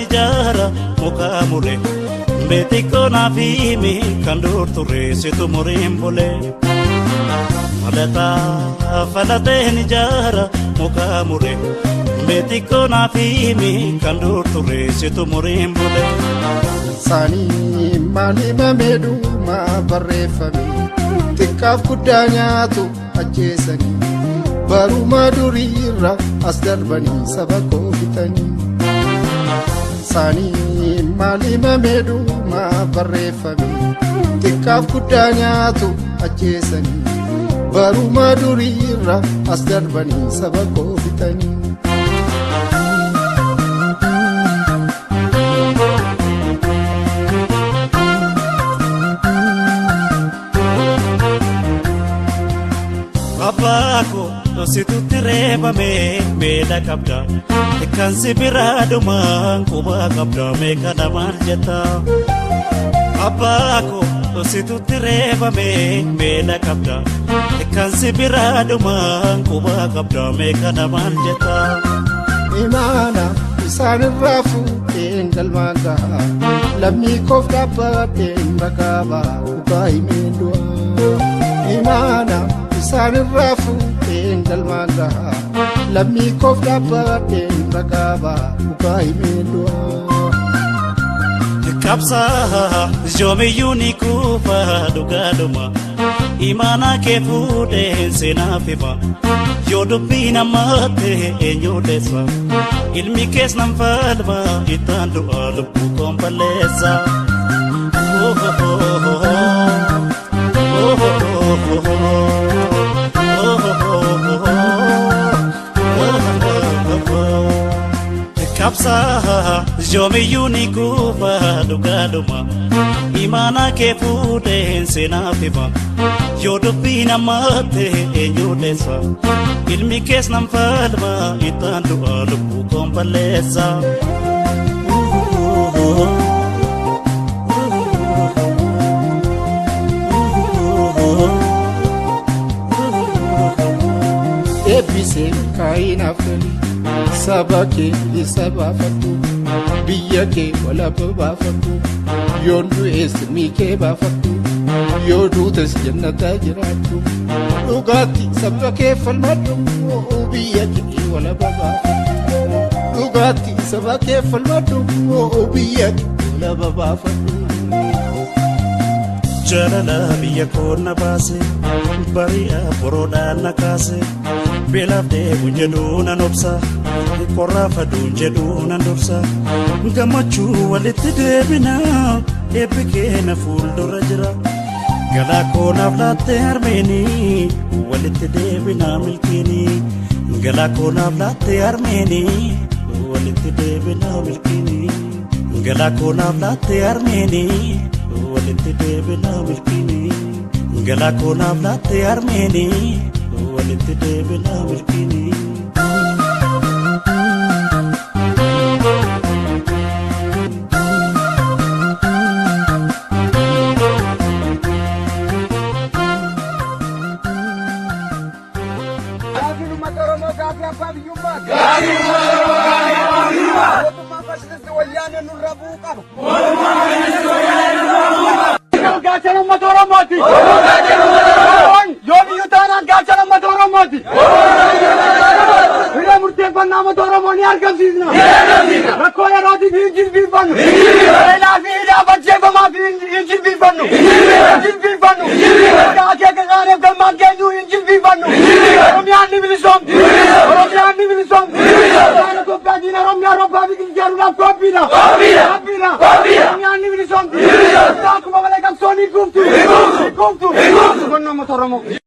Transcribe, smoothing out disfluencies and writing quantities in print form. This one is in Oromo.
jara Mokamure Betiko na fimi Kandur ture situ murimbole Malata falate jara Mokamure Betiko na fimi Kandur ture situ murimbole Sani mali mamedu ma barrefami Tikaf kudanya tu ajesani Baru madurira asdarbani sabako bitani Sani mali mamedu ma barrefami Tikaf kudanya tu ajesani Baru madurira asdarbani sabako bitani Abako si tutti reba me da kabda kan si birado man kuba kabda me kana marjeta Abako si tutti reba me da kabda kan si birado man kuba kabda me kana marjeta Imana isan rafu engal maga lammi kofda paten bagaba ubai mendwa Imana isan rafu engal maga lammi kofda paten bagaba ubai mendwa Kapsa jome uniku fa dugaduma Imana ke fude sena fiba Yodo pina mate enyo deswa Ilmi kes nam falba itandu alupu kompalesa Oh oh oh oh Oh oh oh oh Kapsa jome uniku fa dugaduma Imana ke fude sena fiba Yodo pina mate enyo deswa Ilmi kes nam falba itandu alupu kompalesa Ebise kaina feli Sabake isabafatu Biyake wala babafatu Yondu esmike bafatu Yodu tes jannata jiratu Ugati sabake falmadu Biyake wala babafatu Ugati sabake falmadu Biyake wala babafatu Jalala biya kona base Bariya boroda nakase Belafde bunjeduna nopsa Korafa dunjeduna nopsa Gamachu waliti debina Epike na fuldura jira Gala kona vlate armeni Waliti debina milkini Gala kona vlate armeni Waliti debina milkini Gala kona vlate armeni Waliti debina milkini Gala kona vlate armeni Waliti debina milkini Oromo ni argamsizna. Rakko ya radi injil bir banu. Ela fi ila bacche ko ma fi injil bir banu. Injil bir banu. Ka ke gare ko ma ke nu injil bir banu. Romyan ni bilisom. Romyan ni bilisom. Ana ko kadina romyan roba bi jaruna kopina. Kopina. Romyan ni bilisom. Ta ko ma ka soni kumtu. Kumtu. Gonno mo Oromo.